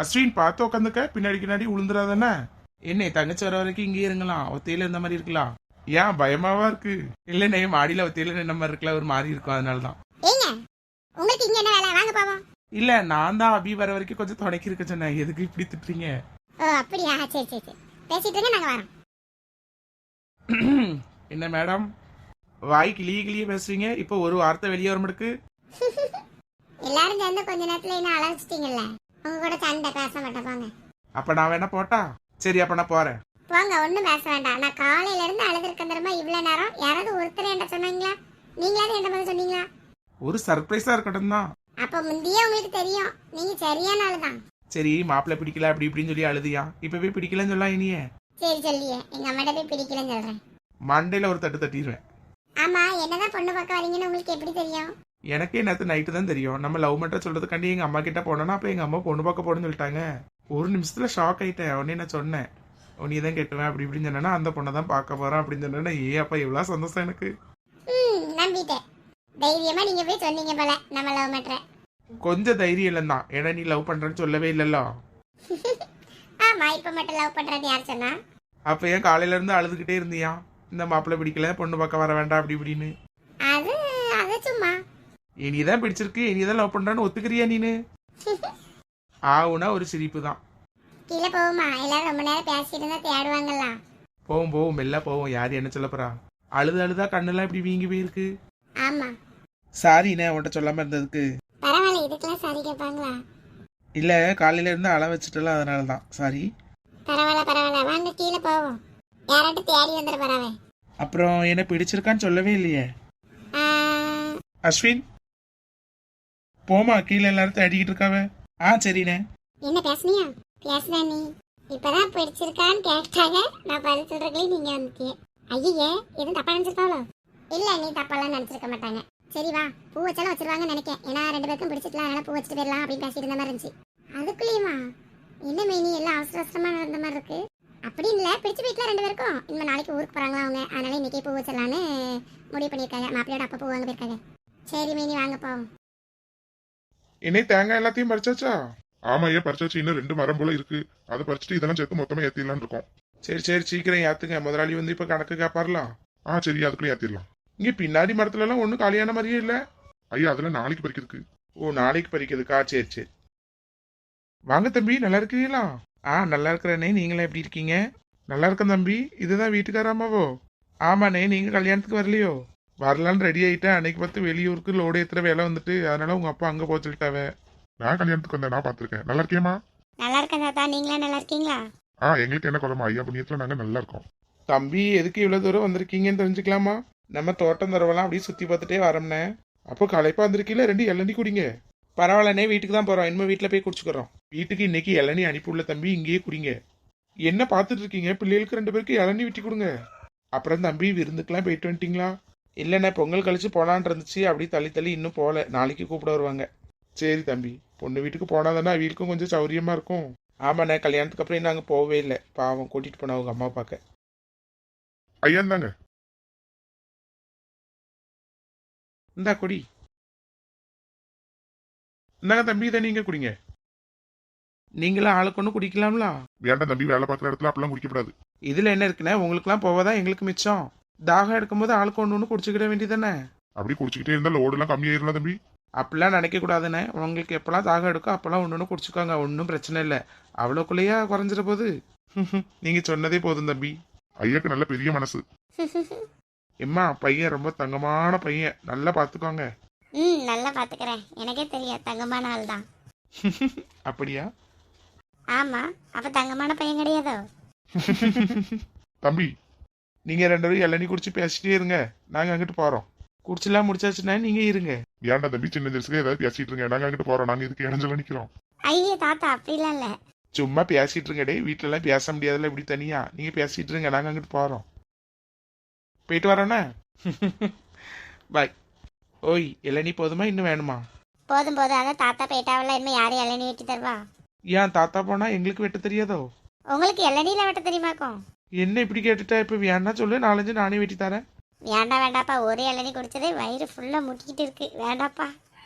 அஸ்வின் பார்த்து உட்காந்துக்க, பின்னாடி பின்னாடி உளுந்துடாதானே. என்ன தங்கச்சி வர வரைக்கும் இங்கே இருங்களாம், ஒத்தையில இருந்த மாதிரி இருக்கலாம். ஏன் பயமாவா இருக்கு? இல்ல மாடியில ஒத்தையில நின்ன மாதிரி இருக்கலாம், ஒரு மாதிரி இருக்கும், அதனாலதான். உங்களுக்கு இங்க என்ன வேலை? வாங்க போவோம். இல்ல நான் தான் அபி வர வரைக்கும் கொஞ்சம் தொடக்கி இருக்க சொன்னேன். எதுக்கு இப்படி திட்டுறீங்க? ஓ அப்படியா, சரி சரி சரி, பேசிட்டு இருங்க, நாங்க வரோம். என்ன மேடம் வாய் கிளிய பேசுறீங்க? இப்போ ஒரு வார்த்தை வெளியே வர மாட்டுக்கு. எல்லாரும் சேர்ந்து கொஞ்ச நேரத்துல என்ன அளவச்சிட்டீங்கல்ல, உங்க கூட சண்டை பேச மாட்டேன் போங்க. அப்ப நான் வேணா போட்டா? சரி அப்ப நான் போறேன். போங்க, ஒண்ணும் பேச வேண்டாம். நான் காலையில இருந்து அழுதுருக்கேன் தெரியுமா இவ்வளவு நேரம். யாராவது ஒருத்தர் என்கிட்ட சொன்னீங்களா? நீங்களாவது என்கிட்ட பதில் சொன்னீங்களா? ஒரு சர்ப்ரைஸா இருக்கட்டும் தான். அப்ப முந்தையே உங்களுக்கு தெரியும் நீங்க சரியான ஆளுதான். சரி மாப்பிள்ள பிடிக்கல அப்படி இப்படின்னு சொல்லி அழுதியா? இப்பவே பிடிக்கலன்னு சொல்லலாம் இனியே. சரி சொல்லியே, எங்க அம்மாட்ட போய் பிடிக்கலன்னு சொல்றேன். மண்டையில ஒரு தட்டு தட்டிடுவேன். ஆமா, என்னதான் பொண்ணு பார்க்க வரீங்கன்னு உங்களுக்கு எப்படி தெரியும்? எனக்கே நேற்று நைட்டு தான் தெரியும். நம்ம லவ் மேட்டர் சொல்றதுக்காண்டி எங்க அம்மா கிட்ட போனோம்னா அப்ப எங்க அம்மா பொண்ணு பார்க்க போறேன்னு சொல்லிட்டாங்க. ஒரு நிமிஷத்துல ஷாக் ஆயிட்டேன். உடனே நான் சொன்னேன், உன்னை தான் கெட்டுவேன் அப்படி இப்படின்னு சொன்னா அந்த பொண்ணை தான் பார்க்க போறேன் அப்படின்னு சொன்னா, ஏ அப்பா எவ்வளவு சந்தோஷம் எனக்கு. நம்பிட்டேன். தைரியமா நீங்க போய் சொன்னீங்க போல நம்ம லவ் மேட்டர். கொஞ்சம் தைரியம் இல்லைன்னா, ஏன்னா நீ லவ் பண்றேன்னு சொல்லவே இல்லല്ലോ. ஆமா, இப்ப மட்டும் லவ் பண்றது யார் சொன்னா? அப்ப ஏன் காலையில இருந்து அழுதுகிட்டே இருந்தியா, இந்த மாப்பிள்ள பிடிக்கல பொண்ணு பார்க்க வர வேண்டாம் அப்படி இப்படின்னு? அது அது சும்மா. இனிதான் பிடிச்சிருக்கு, இனிதான் லவ் பண்றான்னு ஒத்துக்கிறியா நீனு? ஆவுனா ஒரு சிரிப்பு தான். கீழே போவோமா? எல்லாரும் ரொம்ப நேரம் பேசிட்டு இருந்தா தேடுவாங்கல்ல. போவோம் போவோம் மெல்ல போவோம். யார் என்ன சொல்ல போறா? அழுதா கண்ணெல்லாம் இப்படி வீங்கி போயிருக்கு. ஆமா. சாரிண்ணே உன்கிட்ட சொல்லாம இருந்ததுக்கு. பரவாயில்ல, இதுக்கெல்லாம் சாரி கேட்பாங்களா? இல்ல காலையில இருந்து அள வச்சுட்டல, அதனாலதான் சாரி. பரவாயில்ல பரவாயில்ல, வாங்க கீழே போவோம். யாராட்டும் தேடி வந்துட பரவே. அப்புறம் என்ன பிடிச்சிருக்கான்னு சொல்லவே இல்லையே. அஸ்வின் போமா, கீழே எல்லாரும் தேடிக்கிட்டு இருக்காவ. சரிண்ணே. என்ன பேசுனியா? பேசுன நீ இப்பதான் பிடிச்சிருக்கான்னு கேட்டாங்க. நான் பதில் சொல்றதுக்குள்ளே நீங்க வந்துட்டீங்க. ஐயே, எதுவும் தப்பா நினைச்சிருப்பாளோ? இல்ல, நீ தப்பாலாம் நினைச்சிருக்க மாட்டாங்க. சரி வா, பூ வச்சாலும் வச்சிருவாங்கன்னு நினைக்கேன். ஏன்னா 2 பேருக்கும் பிடிச்சிக்கலாம், அதனால பூ வச்சுட்டு போயிடலாம் அப்படின்னு பேசிட்டு இருந்த மாதிரி இருந்துச்சு. அதுக்குள்ளேயுமா? என்ன மெயினி எல்லாம் அவசர அவசரமா நடந்த மாதிரி இருக்கு. அப்படி இல்ல, பிடிச்சு போயிட்டுல 2 பேருக்கும். இன்னும் நாளைக்கு ஊருக்கு போறாங்களா அவங்க, அதனால இன்னைக்கே பூ வச்சிடலான்னு முடிவு பண்ணியிருக்காங்க. மாப்பிள்ளையோட அப்பா பூ வாங்க போயிருக்காங்க. சரி மெயினி வாங்க போவோம். இன்னை தேங்காய் எல்லாத்தையும் பறிச்சாச்சா? ஆமா ஐயா, பறிச்சாச்சு. இன்னும் 2 மரம் போல இருக்கு. அதை பறிச்சுட்டு இதெல்லாம் சேர்த்து மொத்தமா ஏத்திடலான்னு இருக்கோம். சரி சரி சீக்கிரம் ஏத்துங்க. முதலாளி வந்து இப்ப கணக்கு கேப்பாரலாம். சரி, அதுக்குள்ளே ஏத்திடலாம். இங்க பின்னாடி மரத்துல எல்லாம் ஒண்ணும் காலியான மாதிரியே இல்ல. ஐயா அதெல்லாம் நாளைக்கு பறிக்கிறதுக்கு. ஓ நாளைக்கு பறிக்கிறதுக்கா? சரி சரி. வாங்க தம்பி, நல்லா இருக்கிறீங்களா? நல்லா இருக்கிறேனே. நீங்களே எப்படி இருக்கீங்க? நல்லா இருக்கேன் தம்பி. இதுதான் வீட்டுக்காராமாவோ? ஆமாண்ணே. நீங்க கல்யாணத்துக்கு வரலையோ? வரலான்னு ரெடி ஆயிட்டேன். அன்னைக்கு பார்த்து வெளியூருக்கு லோடு ஏத்துற வேலை வந்துட்டு, அதனால உங்க அப்பா அங்க போக சொல்லிட்டாவ. நான் கல்யாணத்துக்கு வந்தேன், நான் பாத்துருக்கேன். நல்லா இருக்கேமா? நல்லா இருக்கேன் தாத்தா, நீங்களா நல்லா இருக்கீங்களா? எங்களுக்கு என்ன குழம்பு ஐயா, புண்ணியத்துல நாங்க நல்லா இருக்கோம். தம்பி எதுக்கு இவ்வளவு தூரம் வந்திருக்கீங்கன்னு தெரிஞ்சுக்கலாமா? நம்ம தோட்டம் தரவெல்லாம் அப்படியே சுத்தி பார்த்துட்டே வரோம்னே. அப்போ களைப்பா வந்திருக்கீல, 2 இளநீ குடிங்க. பரவாயில்லண்ணே, வீட்டுக்கு தான் போறோம். இனிமே வீட்டுல போய் குடிச்சுக்கிறோம். வீட்டுக்கு இன்னைக்கு இளநீ அனுப்பிவிடல தம்பி, இங்கேயே குடிங்க. என்ன பார்த்துட்டு இருக்கீங்க? பிள்ளைகளுக்கு 2 பேருக்கு இளநீ விட்டி கொடுங்க. அப்புறம் தம்பி விருந்துக்கெல்லாம் போயிட்டு வந்துட்டீங்களா? இல்லைண்ணே, பொங்கல் கழிச்சு போலான் இருந்துச்சு. அப்படியே தள்ளி தள்ளி இன்னும் போல. நாளைக்கு கூப்பிட வருவாங்க. சரி தம்பி, பொண்ணு வீட்டுக்கு போனாதானே அவங்களுக்கும் கொஞ்சம் சௌரியமா இருக்கும். ஆமாண்ணே, கல்யாணத்துக்கு அப்புறம் நாங்க போகவே இல்லை. பாவம், கூட்டிட்டு போன அவங்க அம்மா பார்க்க. ஐயா இருந்தாங்க. இந்தா குடி. இந்தாங்க தம்பி, இதை நீங்க குடிங்க. நீங்களும் ஆளுக்கு ஒண்ணு குடிக்கலாம்ல? வேண்டாம் தம்பி, வேலை பார்க்குற இடத்துல அப்படிலாம் குடிக்கப்படாது. இதுல என்ன இருக்குண்ணே? உங்களுக்குலாம் போவாதான் எங்களுக்கு மிச்சம். தாகம் எடுக்கும்போது ஆளுக்கு ஒண்ணு குடிச்சுக்கிட வேண்டியதானே? அப்படி குடிச்சுக்கிட்டே இருந்தா லோடுலாம் கம்மியாயிருலாம் தம்பி. அப்படிலாம் நினைக்க கூடாதுண்ணே. உங்களுக்கு எப்பெல்லாம் தாகம் எடுக்கும் அப்பெல்லாம் ஒன்று குடிச்சுக்கோங்க. ஒன்றும் பிரச்சனை இல்லை. அவ்வளோக்குள்ளேயா குறைஞ்சிட போகுது. நீங்க சொன்னதே போதும் தம்பி. ஐயாக்கு நல்ல பெரிய மனசு. எம்மா, பையன் ரொம்ப தங்கமான பையன், நல்லா பாத்துக்கோங்க. நல்லா பாத்துக்கிறேன். எனக்கே தெரியும் தங்கமான ஆள் தான். அப்படியா? ஆமா, அப்ப தங்கமான பையன் கிடையாதோ? தம்பி நீங்க 2 பேரும் இளநீ குடிச்சு பேசிட்டே இருங்க. நாங்க அங்கிட்டு போறோம். குடிச்செல்லாம் முடிச்சாச்சுன்னா நீங்க இருங்க. ஏன்டா தம்பி, சின்ன ஜென்ஸுக்கு ஏதாவது பேசிட்டு இருங்க. நாங்க அங்கிட்டு போறோம். நாங்க இதுக்கு இடைஞ்சல நிக்கிறோம். ஐயே தாத்தா, அப்படிலாம் இல்ல. சும்மா பேசிட்டு இருங்க. டே, வீட்டுல எல்லாம் பேச முடியாதுல்ல இப்படி தனியா. நீங்க பேசிட்டு இருங்க, நாங்க அங்கிட்டு போறோம். போயிட்டு வரோண்ணே. பாய். ஓய், இளநீ போதுமா இன்னும் வேணுமா? போதும் போதும், அதான் தாத்தா போயிட்டாவில்ல, இன்னும் யாரும் இளநீ வெட்டி தருவா? ஏன் தாத்தா போனா எங்களுக்கு வெட்ட தெரியாதோ? உங்களுக்கு இளநீல வெட்ட தெரியுமாக்கும்? என்ன இப்படி கேட்டுட்டா? இப்ப வேணா சொல்லு, 4-5 நானே வெட்டி தரேன். வேண்டாம் வேண்டாப்பா, ஒரு இளநீ குடிச்சதே வயிறு ஃபுல்லா முட்டிக்கிட்டு இருக்கு. வேண்டாப்பா.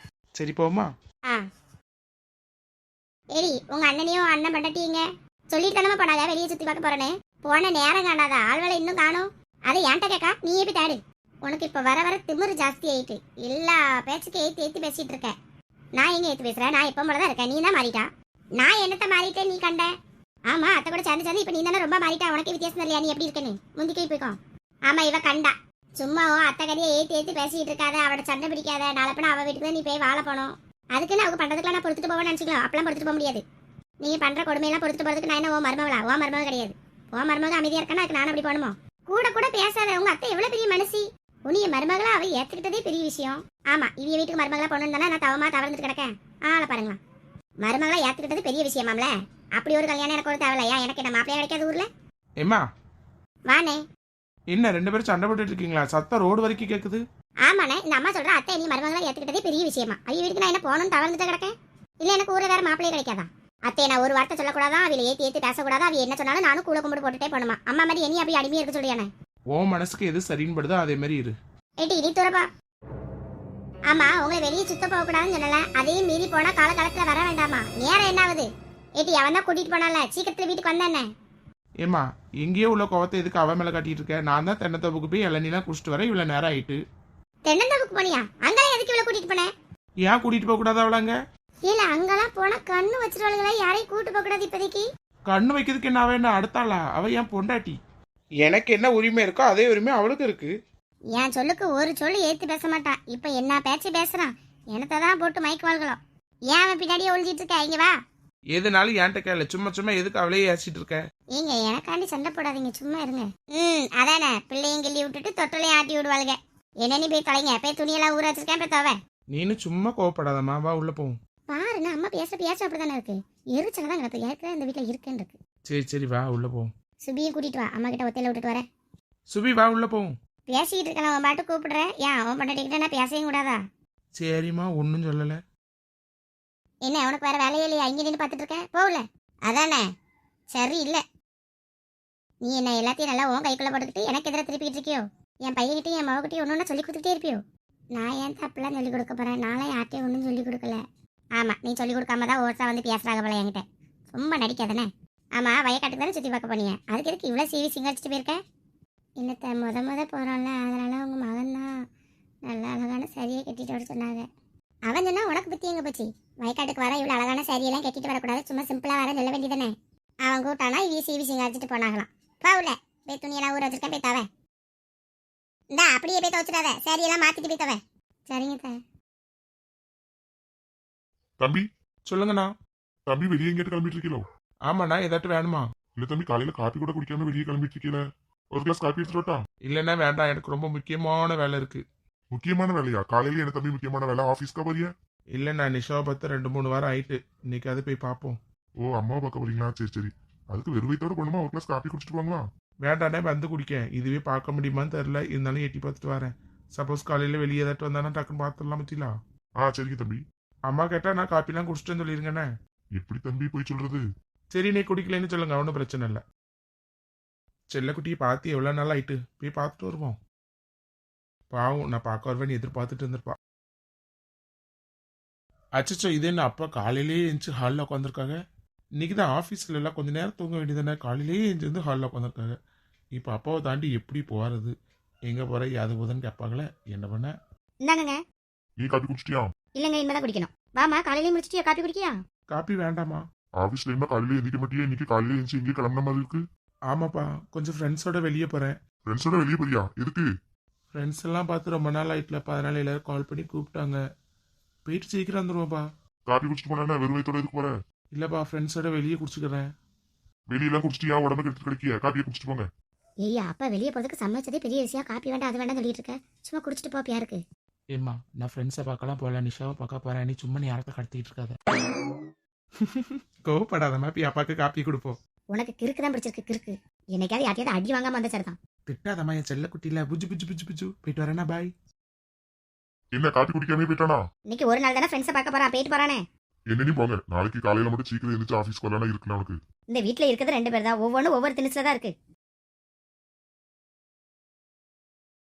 சரி போமா. ஏடி உங்க அண்ணனையும் அண்ணன் பண்ணட்டீங்க சொல்லிட்டு தானே போனாங்க வெளியே சுத்தி பார்க்க போறேன்னு. போன நேரம் காணாதா ஆள்வேலை இன்னும் காணும். அதை ஏன்ட்ட கேக்கா நீயே போய் தேடு. உனக்கு இப்ப வர வர திமிரு ஜாஸ்தி ஆயிட்டு. எல்லா பேச்சுக்கு ஏத்தி பேசிட்டு இருக்க. நான் எங்க ஏத்து பேசுறேன்? நான் எப்ப போலதான் இருக்கேன். நீ தான் மாறிட்டா. நான் என்னத்த மாறிட்டேன் நீ கண்ட? ஆமா அத்தை கூட சேர்ந்து இப்ப நீ தானே ரொம்ப மாறிட்டா. உனக்கு வித்தியாசம் இல்லையா? நீ எப்படி இருக்கேன்னு முந்திக்கை போய்க்கோ. ஆமா இவ கண்டா சும்மாவும் அத்தை கதையை ஏத்தி பேசிட்டு இருக்காத. அவட சண்டை பிடிக்காத. நாளப்பன அவ வீட்டுக்கு தான் நீ போய் வாழ போனோம். அதுக்குன்னு அவங்க பண்றதுக்குலாம் நான் பொறுத்துட்டு போவேன்னு நினைச்சுக்கலாம். அப்பெல்லாம் பொறுத்துட்டு போக முடியாது. நீங்க பண்ற கொடுமையெல்லாம் பொறுத்துட்டு போறதுக்கு நான் என்ன ஓ மருமகளா? ஓ மருமக கிடையாது. ஓ மருமக அமைதியா இருக்கா. அதுக்கு நான் அப்படி போகணுமோ? கூட கூட பேசாத. உங்க அத்தை எவ்வளவு பெரிய மனசி. உன்னைய மருமகளா அவ ஏத்துக்கிட்டதே பெரிய விஷயம். ஆமா இவ வீட்டுக்கு மருமகளா போகணும்னு தானே நான் தவமா தவறந்துட்டு கிடக்கேன். ஆளை பாருங்களா மருமகளா ஏத்துக்கிட்டது பெரிய விஷயமாம்ல. அப்படி ஒரு கல்யாணம் எனக்கு ஒரு தேவையில்லையா? எனக்கு என்ன மாப்பிளையா கிடைக்காத ஊர்ல? ஏம்மா வானே என்ன 2 பேரும் சண்டை போட்டுட்டு இருக்கீங்களா? சத்தம் ரோடு வரைக்கும் கேக்குது. ஆமாண்ணே இந்த அம்மா சொல்ற அத்தை நீ மருமகளா ஏத்துக்கிட்டதே பெரிய விஷயமா. அவ வீட்டுக்கு நான் என்ன போகணும்னு தவறந்துட்டு கிடக்கேன். இல்ல எனக்கு ஊர்ல வேற மாப்பிளையே கிடைக்காதா? அத்தை நான் ஒரு வார்த்தை சொல்லக்கூடாதான். அவளை ஏத்தி பேசக்கூடாதா. அவ என்ன சொன்னாலும் நானும் கூட கும்பிட்டு போட்டுட்டே போணுமா? அம்மா மாதிரி என்னையும் அப்படி அடிமையா இருக்க சொல்லியானே. ஓ மனசுக்கு எது சரின்னு படுதோ அதே மாதிரி இரு. ஏட்டி இனி துறப்பா. ஆமா உங்களை வெளியே சுத்த போக கூடாதுன்னு சொன்னல. அதையும் மீறி போனா காலகாலத்துல வர வேண்டாமா? நேரம் என்ன ஆகுது? ஏட்டி அவன் தான் கூட்டிட்டு போனால சீக்கிரத்துல வீட்டுக்கு வந்தானே. ஏம்மா எங்கேயோ உள்ள கோவத்தை எதுக்கு அவ மேல காட்டிட்டு இருக்க? நான் தான் தென்னத்தோப்புக்கு போய் இளநீலாம் குடிச்சிட்டு வரேன். இவ்வளவு நேரம் ஆயிட்டு. தென்னந்தோப்புக்கு போனியா? அங்கெல்லாம் எதுக்கு இவ்வளவு கூட்டிட்டு போனேன்? ஏன் கூட்டிட்டு போக கூடாது அவளாங்க? இல்ல அங்கெல்லாம் போனா கண்ணு வச்சிருவாளுங்களா? யாரையும் கூட்டு போக கூடாது இப்போதைக்கு. கண்ணு வைக்கிறதுக்கு என்ன? அவ என்ன அடுத்தாளா? அவ ஏன் பொண்டாட்டி. எனக்கு என்ன உரிமை இருக்கோ அதே உரிமை அவளுக்கு இருக்கு. என் சொல்லுக்கு ஒரு சொல்லு ஏத்து பேச மாட்டான். இப்ப என்ன பேச்சு பேசுறான்? என்னத்தான் போட்டு மயக்கு வாழ்களோம். ஏன் அவன் பின்னாடியே ஒழிஞ்சிட்டு இருக்க? இங்க வா. எதுனாலும் ஏன்ட்ட கேளு. சும்மா சும்மா எதுக்கு அவளையே ஏசிட்டு இருக்க? ஏங்க எனக்காண்டி சண்டை போடாதீங்க சும்மா இருங்க. அதானே பிள்ளையும் கிள்ளி விட்டுட்டு தொட்டலையும் ஆட்டி விடுவாளுங்க. என்ன நீ போய் தொலைங்க. போய் துணியெல்லாம் ஊற வச்சிருக்கேன் போய் தவ. நீனு சும்மா கோவப்படாதம்மா. வா உள்ள போவோம். பாருங்க அம்மா பேச அப்படிதானே இருக்கு. எரிச்சலதான் கிடப்பு. ஏற்கனவே இந்த வீட்டுல இருக்குன்னு இருக்கு. சரி வா உள்ள போவோம். சுபியும் கூட்டிட்டு வா. அம்மா கிட்ட ஒத்தையில விட்டுட்டு வரேன். சுபி வா உள்ள போவோம். பேசிக்கிட்டு இருக்கலாம். அவன் பாட்டு கூப்பிடுறேன். ஏன் அவன் பண்ணிட்டு நான் பேசவும் கூடாதா? சரிம்மா ஒன்னும் சொல்லல. என்ன உனக்கு வேற வேலையே இல்லையா? இங்க நின்று பார்த்துட்டு இருக்க போகல. அதானே சரி இல்ல. நீ என்ன எல்லாத்தையும் நல்லா உன் கைக்குள்ள போட்டுக்கிட்டு எனக்கு எதிராக திருப்பிக்கிட்டு இருக்கியோ? என் பையன்கிட்டையும் என் மகக்கிட்டையும் ஒன்று சொல்லி கொடுத்துட்டே இருப்பியோ? நான் ஏன் தப்பெல்லாம் சொல்லி கொடுக்க போறேன்? நானே யார்ட்டையும் ஒன்றும் சொல்லி கொடுக்கல. ஆமா நீ சொல்லி கொடுக்காம தான் ஓட்டா வந்து பேசுறாங்க போல என்கிட்ட. ரொம்ப நடிக்காதானே? ஆமா வயக்காட்டுக்கு தானே சுத்தி பார்க்க போனீங்க. அதுக்கு எதுக்கு இவ்வளோ சீவி சிங்கரிச்சிட்டு போயிருக்க? இன்னத்த முத போறோம்ல அதனால உங்க மகன் தான் நல்ல அழகான சரியை கட்டிட்டு வர சொன்னாங்க. அவன் சொன்னா உனக்கு பத்தி எங்க போச்சு? வயக்காட்டுக்கு வர இவ்வளவு அழகான சரியெல்லாம் கட்டிட்டு வரக்கூடாது. சும்மா சிம்பிளா வர சொல்ல வேண்டியதானே? அவன் கூட்டானா இவி சிங்காரிச்சிட்டு போனாங்களாம். பாவுல போய் துணியெல்லாம் ஊற வச்சிருக்கேன் போய் தவ. இந்தா அப்படியே போய் துவச்சிடாத. சரியெல்லாம் மாத்திட்டு போய் தவ. சரிங்க த. தம்பி சொல்லுங்கண்ணா. தம்பி வெளியே எங்கிட்ட கிளம்பிட்டு இருக்கீங்களோ? ஆமாண்ணா ஏதாட்டும் வேணுமா? இல்ல தம்பி காலையில காப்பி கூட குடிக்காம வெளியே கிளம்பிட்டு இருக்கீல. ஒரு கிளாஸ் காப்பி எடுத்துட்டா? இல்லைன்னா வேண்டாம். எனக்கு ரொம்ப முக்கியமான வேலை இருக்கு. முக்கியமான வேலையா? காலையில என்ன தம்பி முக்கியமான வேலை? ஆபீஸ்க்கா போறியா? இல்லைண்ணா நிஷாவை பார்த்து 2-3 வாரம் ஆயிட்டு. இன்னைக்கு அது போய் பார்ப்போம். ஓ அம்மாவை பார்க்க போறீங்களா? சரி அதுக்கு வெறும் வயித்தோட போகணுமா? ஒரு கிளாஸ் காப்பி குடிச்சிட்டு போங்களா? வேண்டாண்ணே வந்து குடிக்க. இதுவே பார்க்க முடியுமான்னு தெரியல. இருந்தாலும் எட்டி பார்த்துட்டு வரேன். சப்போஸ் காலையில வெளியே ஏதாட்டும் வந்தானா டக்குன்னு பார்த்துடலாம் பத்திலா. சரிங்க தம்பி. அம்மா கேட்டா நான் காப்பிலாம் குடிச்சிட்டேன்னு சொல்லிருங்கண்ணே. எப்படி தம்பி போய் சொல்றது? சரி நீ குடிக்கலன்னு சொல்லுங்க. ஒன்றும் பிரச்சனை இல்லை. செல்லக்குட்டியை பார்த்து எவ்வளோ நாள் ஆயிட்டு. போய் பார்த்துட்டு வருவோம். பாவம் நான் பார்க்க வருவேன்னு எதிர்பார்த்துட்டு இருந்திருப்பா. அச்சச்சோ இது என்ன அப்பா காலையிலேயே எழுந்துச்சு ஹாலில் உட்காந்துருக்காங்க. இன்னைக்கு தான் ஆஃபீஸில் எல்லாம் கொஞ்சம் நேரம் தூங்க வேண்டியதானே. காலையிலேயே எழுந்து ஹாலில் உட்காந்துருக்காங்க. இப்போ அப்பாவை தாண்டி எப்படி போகிறது? எங்கே போகிற யாது போதுன்னு கேட்பாங்களே. என்ன பண்ண? இந்தாங்க. நீ காப்பி குடிச்சிட்டியா? இல்லைங்க இனிமேதான் குடிக்கணும். வாமா காலையிலேயே முடிச்சிட்டியா? காப்பி குடிக்கியா? காப்பி வேண்டாமா? ஆபீஸ்ல என்ன காலையில எந்திக்க மாட்டியா? இன்னைக்கு காலையில எழுந்து எங்கே கிளம்புன மாதிரி இருக்கு? ஆமாப்பா கொஞ்சம் ஃப்ரெண்ட்ஸோட வெளியே போகிறேன். ஃப்ரெண்ட்ஸோட வெளியே போறியா? எதுக்கு? ஃப்ரெண்ட்ஸ் எல்லாம் பார்த்து ரொம்ப நாள் ஆயிட்டுலப்பா. அதனால எல்லாரும் கால் பண்ணி கூப்பிட்டாங்க. போயிட்டு சீக்கிரம் வந்துடுவோம்ப்பா. காப்பி குடிச்சிட்டு போனா வெறும் வயித்தோட எதுக்கு போற? இல்லைப்பா ஃப்ரெண்ட்ஸோட வெளியே குடிச்சுக்கிறேன். வெளியெல்லாம் குடிச்சிட்டியா? உடம்புக்கு எடுத்து கிடைக்கிய காப்பியை குடிச்சிட்டு போங்க. ஐயா அப்பா வெளியே போறதுக்கு சமைச்சதே பெரிய விஷயம். காப்பி வேண்டாம் அது வேண்டாம் சொல்லிட்டு இருக்க. சும்மா குடிச்சிட்டு போப்பியா இருக்கு. ஏம்மா நான் ஃப்ரெண்ட்ஸை பார்க்கலாம் போகல. நிஷாவை பார்க்க போகிறேன். நீ சும்மா நீ யாரத்தை கடத்திட்டு இருக்காத. கோவப்படாதம்மா. போய் அப்பாவுக்கு காப்பி கொடுப்போம். உனக்கு கிறுக்கு தான் பிடிச்சிருக்கு கிறுக்கு. என்னைக்காவது யார்ட்டையாவது அடி வாங்காம வந்த சரிதான். திட்டாதம்மா என் செல்ல குட்டியில. புஜு புஜு புஜு புஜு. போயிட்டு வரேன்னா பாய். என்ன காப்பி குடிக்காமே போயிட்டானா? இன்னைக்கு ஒரு நாள் தானே ஃப்ரெண்ட்ஸை பார்க்க போறான். போயிட்டு போறானே. என்னன்னு போங்க. நாளைக்கு காலையில மட்டும் சீக்கிரம் எழுந்துச்சு ஆபீஸ்க்கு வரலாம் இருக்குல்ல உனக்கு. இந்த வீட்டுல இருக்கிறது 2 பேர் தான். ஒவ்வொன்றும் ஒவ்வொரு தினசுல தான் இருக்கு.